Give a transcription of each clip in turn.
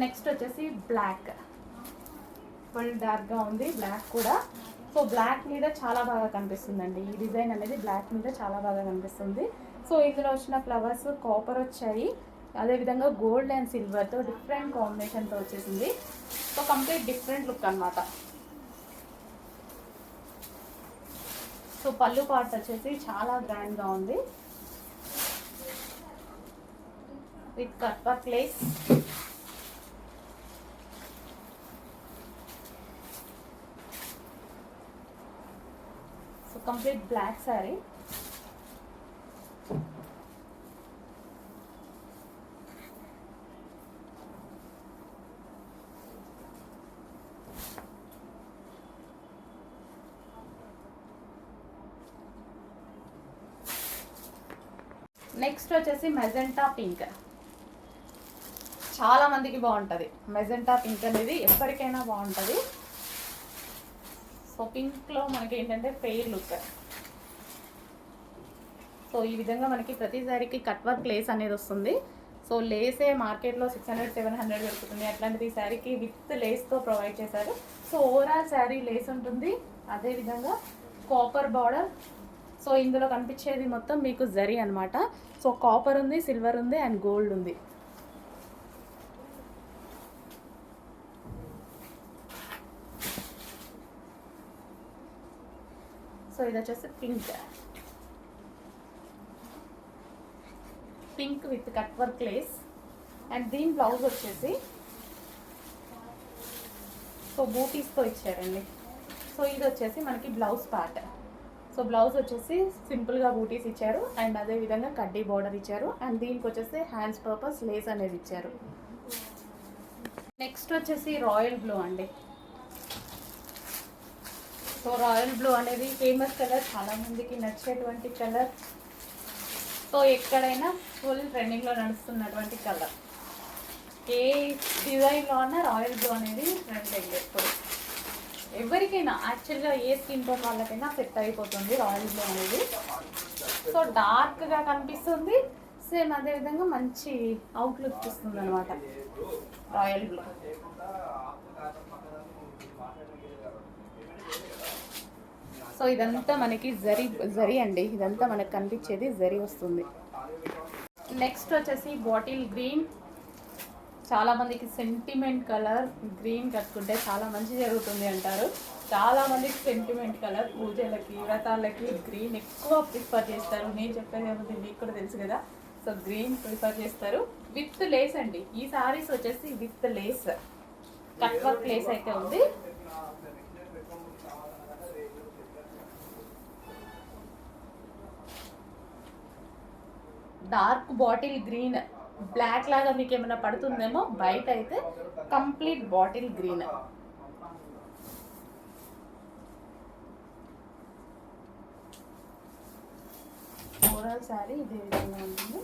Next వచ్చేసి black, full డార్క్గా ఉంది బ్లాక్ కూడా. సో బ్లాక్ మీద చాలా బాగా కనిపిస్తుందండి, ఈ డిజైన్ అనేది బ్లాక్ మీద చాలా బాగా కనిపిస్తుంది. సో ఇందులో వచ్చిన ఫ్లవర్స్ కాపర్ వచ్చాయి, అదేవిధంగా గోల్డ్ అండ్ సిల్వర్తో డిఫరెంట్ కాంబినేషన్తో వచ్చేసింది. సో కంప్లీట్ డిఫరెంట్ లుక్ అనమాట. సో పళ్ళు పార్ట్ వచ్చేసి చాలా గ్రాండ్గా ఉంది with cut work lace. So complete black sari. Next వచ్చేసి మెజెంటా పింక్. చాలా మందికి బాగుంటుంది మెజెంటా పింక్ అనేది, ఎప్పటికైనా బాగుంటుంది. సో పింక్లో మనకి ఏంటంటే ఫెయిర్ లుక్. సో ఈ విధంగా మనకి ప్రతి శారీకి కట్ వర్క్ లేస్ అనేది వస్తుంది. సో లేసే మార్కెట్లో 600-700 దొరుకుతుంది, అట్లాంటిది ఈ శారీకి విత్ లేస్తో ప్రొవైడ్ చేశారు. సో ఓవరాల్ శారీ లేస్ ఉంటుంది, అదేవిధంగా కాపర్ బార్డర్. సో ఇందులో కనిపించేది మొత్తం మీకు జరీ అనమాట. సో కాపర్ ఉంది, సిల్వర్ ఉంది అండ్ గోల్డ్ ఉంది. సో ఇది వచ్చేసి pink, pink with cut work Lay's. And దీని బ్లౌజ్ వచ్చేసి సో బూటీస్తో ఇచ్చారండి. సో ఇది వచ్చేసి మనకి బ్లౌజ్ పార్ట్. సో బ్లౌజ్ వచ్చేసి సింపుల్గా బూటీస్ ఇచ్చారు అండ్ అదేవిధంగా కడ్డీ బార్డర్ ఇచ్చారు అండ్ దీనికి వచ్చేసి హ్యాండ్స్ పర్పస్ లేస్ అనేది ఇచ్చారు. నెక్స్ట్ వచ్చేసి రాయల్ బ్లూ అండి. సో రాయల్ బ్లూ అనేది ఫేమస్ కలర్, చాలామందికి నచ్చేటువంటి కలర్. సో ఎక్కడైనా ఫుల్ ట్రెండింగ్లో నడుస్తున్నటువంటి కలర్, ఏ డిజైన్లో అన్నా రాయల్ బ్లూ అనేది ట్రెండింగ్ ఎప్పుడు. ఎవరికైనా యాక్చువల్గా ఏ స్కిన్ టోన్ వాళ్ళకైనా సెట్ అయిపోతుంది రాయల్ బ్లూ అనేది. సో డార్క్గా కనిపిస్తుంది, సేమ్ అదేవిధంగా మంచి అవుట్లుక్ ఇస్తుంది అనమాట రాయల్ బ్లూ. సో ఇదంతా మనకి జరీ అండి, ఇదంతా మనకు కనిపించేది జరీ వస్తుంది. నెక్స్ట్ వచ్చేసి బాటిల్ గ్రీన్. చాలామందికి సెంటిమెంట్ కలర్ గ్రీన్ కట్టుకుంటే చాలా మంచి జరుగుతుంది అంటారు. చాలామందికి సెంటిమెంట్ కలర్, పూజలకి వ్రతాలకి గ్రీన్ ఎక్కువ ప్రిఫర్ చేస్తారు. నేను చెప్పేది ఏముంది మీకు కూడా తెలుసు కదా. సో గ్రీన్ ప్రిఫర్ చేస్తారు విత్ లేస్ అండి. ఈ సారీస్ వచ్చేసి with lace, cut work Lay's అయితే ఉంది. డార్క్ బాటిల్ గ్రీన్, బ్లాక్ లాగా మీకు ఏమైనా పడుతుందేమో, బయట అయితే complete bottle green. Overall sari ఇదే విధంగా ఉంటుంది.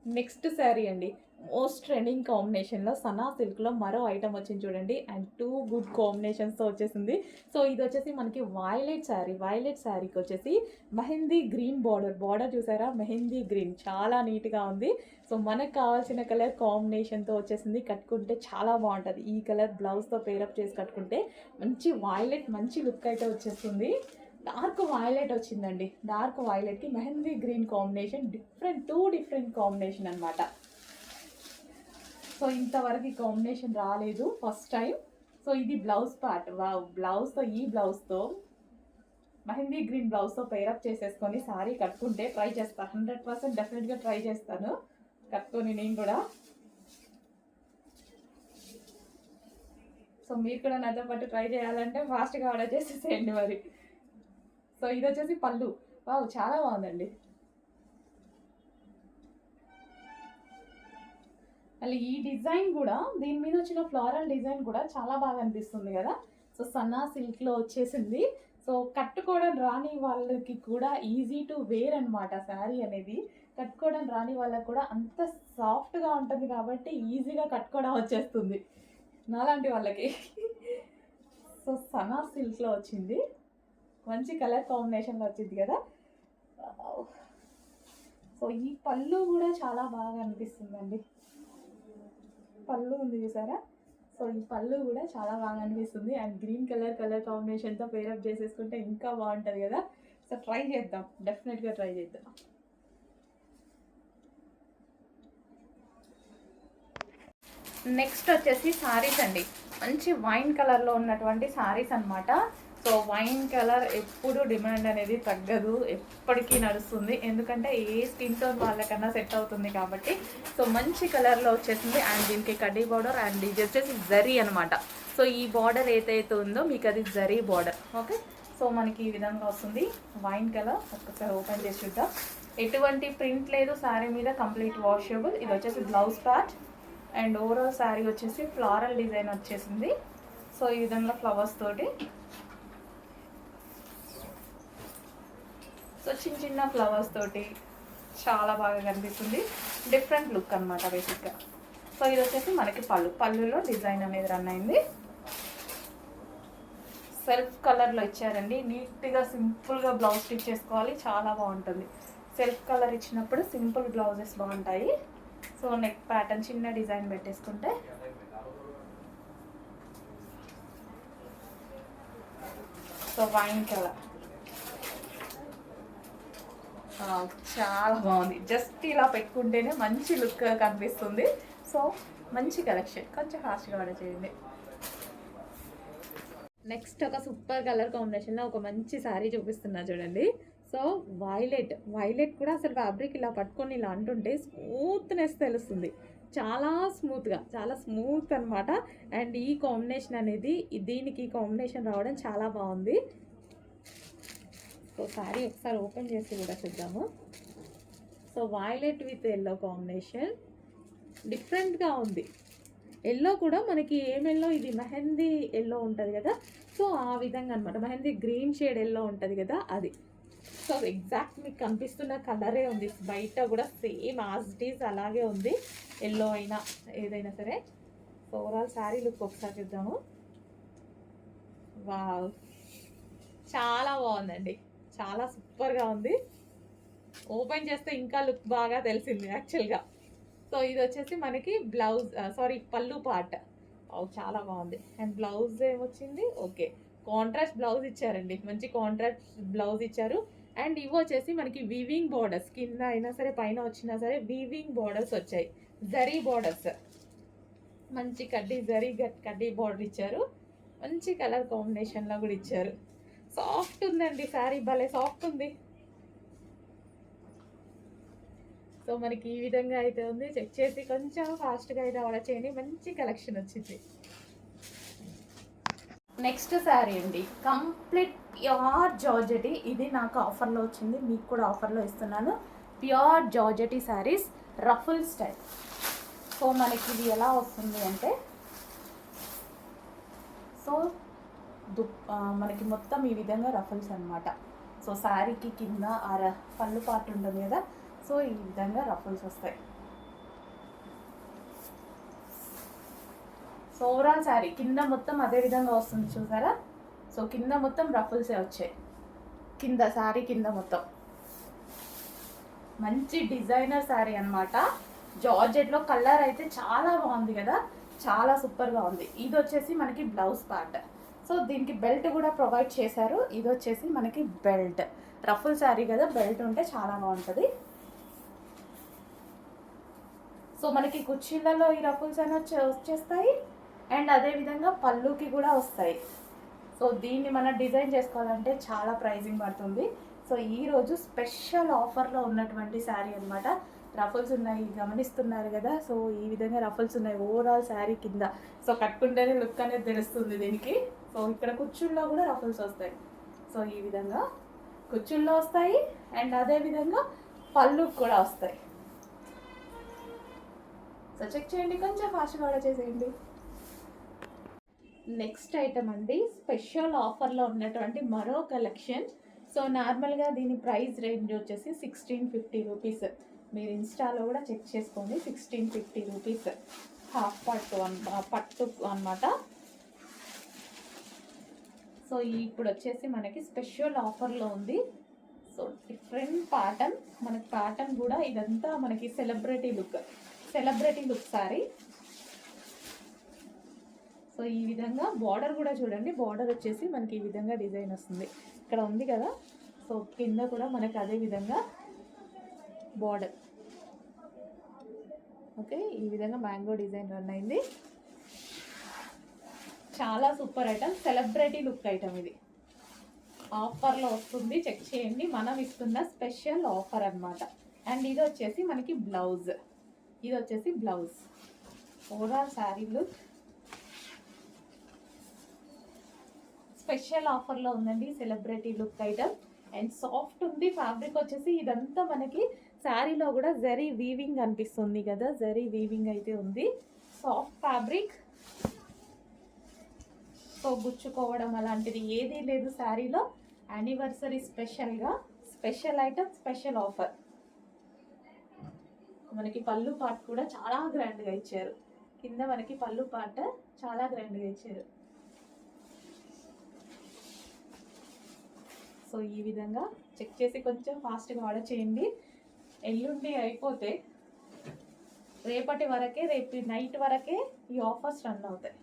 నెక్స్ట్ శారీ అండి, మోస్ట్ ట్రెండింగ్ కాంబినేషన్లో సనా సిల్క్లో మరో ఐటమ్ వచ్చింది చూడండి. అండ్ 2 గుడ్ కాంబినేషన్స్తో వచ్చేసింది. సో ఇది వచ్చేసి మనకి వైలెట్ శారీ. వైలెట్ శారీకి వచ్చేసి మెహందీ గ్రీన్ బార్డర్ చూసారా, మెహందీ గ్రీన్ చాలా నీట్గా ఉంది. సో మనకు కావాల్సిన కలర్ కాంబినేషన్తో వచ్చేసింది. కట్టుకుంటే చాలా బాగుంటుంది. ఈ కలర్ బ్లౌజ్తో పేరప్ చేసి కట్టుకుంటే మంచి వైలెట్ మంచి లుక్ అయితే వచ్చేస్తుంది. డార్క్ వైలెట్ వచ్చిందండి, డార్క్ వైలెట్కి mehndi green combination, two different combination అనమాట. సో ఇంతవరకు ఈ కాంబినేషన్ రాలేదు, ఫస్ట్ టైం. సో ఇది బ్లౌజ్ పార్ట్. బ్లౌజ్తో ఈ బ్లౌజ్తో మెహందీ గ్రీన్ బ్లౌజ్తో పేరప్ చేసేసుకొని సారీ కట్టుకుంటే ట్రై చేస్తాను, 100% డెఫినెట్గా ట్రై చేస్తాను కట్టుకొని నేను కూడా. సో మీరు కూడా నాతో పాటు ట్రై చేయాలంటే ఫాస్ట్గా ఆర్డర్ చేసేసేయండి మరి. సో ఇది వచ్చేసి పళ్ళు. వావ్ చాలా బాగుందండి. మళ్ళీ ఈ డిజైన్ కూడా, దీని మీద వచ్చిన ఫ్లోరల్ డిజైన్ కూడా చాలా బాగా అనిపిస్తుంది కదా. సో సన్నా సిల్క్లో వచ్చేసింది. సో కట్టుకోవడం రాని వాళ్ళకి కూడా ఈజీ టు వేర్ అనమాట శారీ అనేది. కట్టుకోవడం రాని వాళ్ళకి కూడా అంత సాఫ్ట్గా ఉంటుంది కాబట్టి ఈజీగా కట్టుకోవడం వచ్చేస్తుంది నాలాంటి వాళ్ళకి. సో సన్నా సిల్క్లో వచ్చింది, మంచి కలర్ కాంబినేషన్లో వచ్చింది కదా. సో ఈ పళ్ళు కూడా చాలా బాగా అనిపిస్తుందండి. పళ్ళు ఉంది చూసారా? సో ఈ పళ్ళు కూడా చాలా బాగా అనిపిస్తుంది. అండ్ గ్రీన్ కలర్ కాంబినేషన్తో పేరప్ చేసేసుకుంటే ఇంకా బాగుంటుంది కదా. సో ట్రై చేద్దాం, డెఫినెట్గా ట్రై చేద్దాం. నెక్స్ట్ వచ్చేసి సారీస్ అండి. మంచి వైన్ కలర్లో ఉన్నటువంటి సారీస్ అనమాట. సో వైన్ కలర్ ఎప్పుడు డిమాండ్ అనేది తగ్గదు, ఎప్పటికీ నడుస్తుంది. ఎందుకంటే ఏ స్కిన్ టోన్ వాళ్ళకన్నా సెట్ అవుతుంది కాబట్టి. సో మంచి కలర్లో వచ్చేసింది. అండ్ దీనికి కడ్డీ బార్డర్ అండ్ ఇది వచ్చేసి జరీ అనమాట. సో ఈ బార్డర్ ఏదైతే ఉందో మీకు అది జరీ బార్డర్. ఓకే, సో మనకి ఈ విధంగా వస్తుంది వైన్ కలర్. ఒక్కసారి ఓపెన్ చేసి చూద్దాం. ఎటువంటి ప్రింట్ లేదు శారీ మీద, కంప్లీట్ వాషబుల్. ఇది వచ్చేసి blouse part. And overall sari వచ్చేసి ఫ్లారల్ డిజైన్ వచ్చేసింది. సో ఈ విధంగా ఫ్లవర్స్ తోటి, సో చిన్న చిన్న ఫ్లవర్స్ తోటి చాలా బాగా కనిపిస్తుంది. డిఫరెంట్ లుక్ అనమాట బేసిక్గా. సో ఇది వచ్చేసి మనకి పళ్ళులో డిజైన్ అనేది రన్ అయింది. సెల్ఫ్ కలర్లో ఇచ్చారండి. నీట్గా సింపుల్గా బ్లౌజ్ స్టిచ్ చేసుకోవాలి, చాలా బాగుంటుంది. సెల్ఫ్ కలర్ ఇచ్చినప్పుడు సింపుల్ బ్లౌజెస్ బాగుంటాయి. సో నెక్ ప్యాటర్న్ చిన్న డిజైన్ పెట్టేసుకుంటే సో వైన్ కలర్ చాలా బాగుంది. జస్ట్ ఇలా పెట్టుకుంటేనే మంచి లుక్ కనిపిస్తుంది. సో మంచి కలెక్షన్, కొంచెం ఫాస్ట్గా ఆర్డర్ చేయండి. నెక్స్ట్ ఒక సూపర్ కలర్ కాంబినేషన్లో ఒక మంచి శారీ చూపిస్తున్నా చూడండి. సో వైలెట్ కూడా అసలు ఫ్యాబ్రిక్ ఇలా పట్టుకొని ఇలా అంటుంటే స్మూత్నెస్ తెలుస్తుంది. చాలా స్మూత్ అనమాట. అండ్ ఈ కాంబినేషన్ అనేది దీనికి కాంబినేషన్ రావడం చాలా బాగుంది. సో శారీ ఒకసారి ఓపెన్ చేసి కూడా చూద్దాము. So violet with yellow combination డిఫరెంట్గా ఉంది. ఎల్లో కూడా మనకి ఏం ఎల్లో, ఇది మెహందీ ఎల్లో ఉంటుంది కదా. సో ఆ విధంగా అనమాట. మెహందీ గ్రీన్ షేడ్ ఎల్లో ఉంటుంది కదా, అది. సో ఎగ్జాక్ట్ మీకు కనిపిస్తున్న కలరే ఉంది. బయట కూడా సేమ్ యాజ్ ఇట్ ఈజ్ అలాగే ఉంది, ఎల్లో అయినా ఏదైనా సరే. సో ఓవరాల్ శారీ లుక్ ఒకసారి చూద్దాము. వావ్, చాలా బాగుందండి, చాలా సూపర్గా ఉంది. ఓపెన్ చేస్తే ఇంకా లుక్ బాగా తెలిసింది యాక్చువల్గా. సో ఇది వచ్చేసి మనకి బ్లౌజ్, పళ్ళు పార్ట్. చాలా బాగుంది. అండ్ బ్లౌజ్ ఏమొచ్చింది, ఓకే, కాంట్రాస్ట్ బ్లౌజ్ ఇచ్చారండి. మంచి కాంట్రాస్ట్ బ్లౌజ్ ఇచ్చారు. అండ్ ఇవి వచ్చేసి మనకి వీవింగ్ బార్డర్స్, కింద అయినా సరే పైన వచ్చినా సరే వీవింగ్ బార్డర్స్ వచ్చాయి. జరీ బార్డర్స్, మంచి కడ్డీ బార్డర్ ఇచ్చారు. మంచి కలర్ కాంబినేషన్లో కూడా ఇచ్చారు. సాఫ్ట్ ఉందండి శారీ, భలే సాఫ్ట్ ఉంది. సో మనకి ఈ విధంగా అయితే ఉంది. చెక్ చేసి కొంచెం ఫాస్ట్గా అయితే ఆర్డర్ చేయండి. మంచి కలెక్షన్ వచ్చింది. నెక్స్ట్ శారీ అండి, కంప్లీట్ ప్యూర్ జార్జెటీ. ఇది నాకు ఆఫర్లో వచ్చింది, మీకు కూడా ఆఫర్లో ఇస్తున్నాను. Pure georgette saris, ruffle style. So మనకి ఇది ఎలా వస్తుంది అంటే, సో మనకి మొత్తం ఈ విధంగా రఫుల్స్ అనమాట. సో శారీకి కింద పళ్ళు పార్ట్ ఉంటుంది కదా, సో ఈ విధంగా రఫుల్స్ వస్తాయి. సో ఓవరాల్ శారీ కింద మొత్తం అదే విధంగా వస్తుంది చూసారా. సో కింద మొత్తం రఫుల్సే వచ్చాయి, కింద శారీ కింద మొత్తం. మంచి డిజైనర్ శారీ అనమాట. జార్జెట్లో కలర్ అయితే చాలా బాగుంది కదా, చాలా సూపర్గా ఉంది. ఇది వచ్చేసి మనకి బ్లౌజ్ పార్ట్. సో దీనికి బెల్ట్ కూడా ప్రొవైడ్ చేశారు. ఇది వచ్చేసి మనకి బెల్ట్. రఫుల్ శారీ కదా, బెల్ట్ ఉంటే చాలా బాగుంటుంది. సో మనకి కుర్చీలలో ఈ రఫుల్స్ అని వచ్చేస్తాయి. అండ్ అదేవిధంగా పళ్ళుకి కూడా వస్తాయి. సో దీన్ని మనం డిజైన్ చేసుకోవాలంటే చాలా ప్రైజింగ్ పడుతుంది. సో ఈరోజు స్పెషల్ ఆఫర్లో ఉన్నటువంటి శారీ అనమాట. రఫుల్స్ ఉన్నాయి, గమనిస్తున్నారు కదా. సో ఈ విధంగా రఫుల్స్ ఉన్నాయి ఓవరాల్ శారీ కింద. సో కట్టుకుంటేనే లుక్ అనేది తెలుస్తుంది దీనికి. సో ఇక్కడ కుర్చీల్లో కూడా రఫుల్స్ వస్తాయి. సో ఈ విధంగా కుర్చీల్లో వస్తాయి. అండ్ అదేవిధంగా పళ్ళుకి కూడా వస్తాయి. సో చెక్ చేయండి, కొంచెం ఫాస్ట్గా ఆర్డర్ చేసేయండి. నెక్స్ట్ ఐటమ్ అండి, స్పెషల్ ఆఫర్లో ఉన్నటువంటి మరో కలెక్షన్. సో నార్మల్గా దీని ప్రైస్ రేంజ్ వచ్చేసి 1650 రూపీస్. మీరు ఇన్స్టాలో కూడా చెక్ చేసుకోండి. 1650 రూపీస్, హాఫ్ పట్టు అనమాట. సో ఇప్పుడు వచ్చేసి మనకి స్పెషల్ ఆఫర్లో ఉంది. సో డిఫరెంట్ ప్యాటర్న్, మనకి ప్యాటర్న్ కూడా ఇదంతా మనకి సెలబ్రిటీ లుక్ సారీ. సో ఈ విధంగా బార్డర్ కూడా చూడండి, బార్డర్ వచ్చేసి మనకి ఈ విధంగా డిజైన్ వస్తుంది, ఇక్కడ ఉంది కదా. సో కింద కూడా మనకి అదే విధంగా బార్డర్. ఓకే, ఈ విధంగా మ్యాంగో డిజైన్ రన్ అయింది. చాలా super item, celebrity look item ఇది. ఆఫర్లో వస్తుంది, చెక్ చేయండి. మనం ఇస్తున్న స్పెషల్ ఆఫర్ అన్నమాట. అండ్ ఇది వచ్చేసి మనకి blouse, overall sari look special ఆఫర్లో ఉందండి. Celebrity look item and soft ఉంది. ఫ్యాబ్రిక్ వచ్చేసి ఇదంతా మనకి శారీలో కూడా జరీ వీవింగ్ అనిపిస్తుంది కదా, జరీ వీవింగ్ అయితే ఉంది. సాఫ్ట్ ఫ్యాబ్రిక్, సో గుచ్చుకోవడం అలాంటిది ఏదీ లేదు శారీలో. Anniversary special item, special offer. మనకి పళ్ళు పార్ట్ కూడా చాలా గ్రాండ్గా ఇచ్చారు, కింద మనకి పళ్ళు పార్ట్ చాలా గ్రాండ్గా ఇచ్చారు. సో ఈ విధంగా చెక్ చేసి కొంచెం ఫాస్ట్గా ఆర్డర్ చేయండి. ఎల్లుండి అయిపోతే రేపటి వరకే, రేపు నైట్ వరకే ఈ ఆఫర్స్ రన్ అవుతాయి.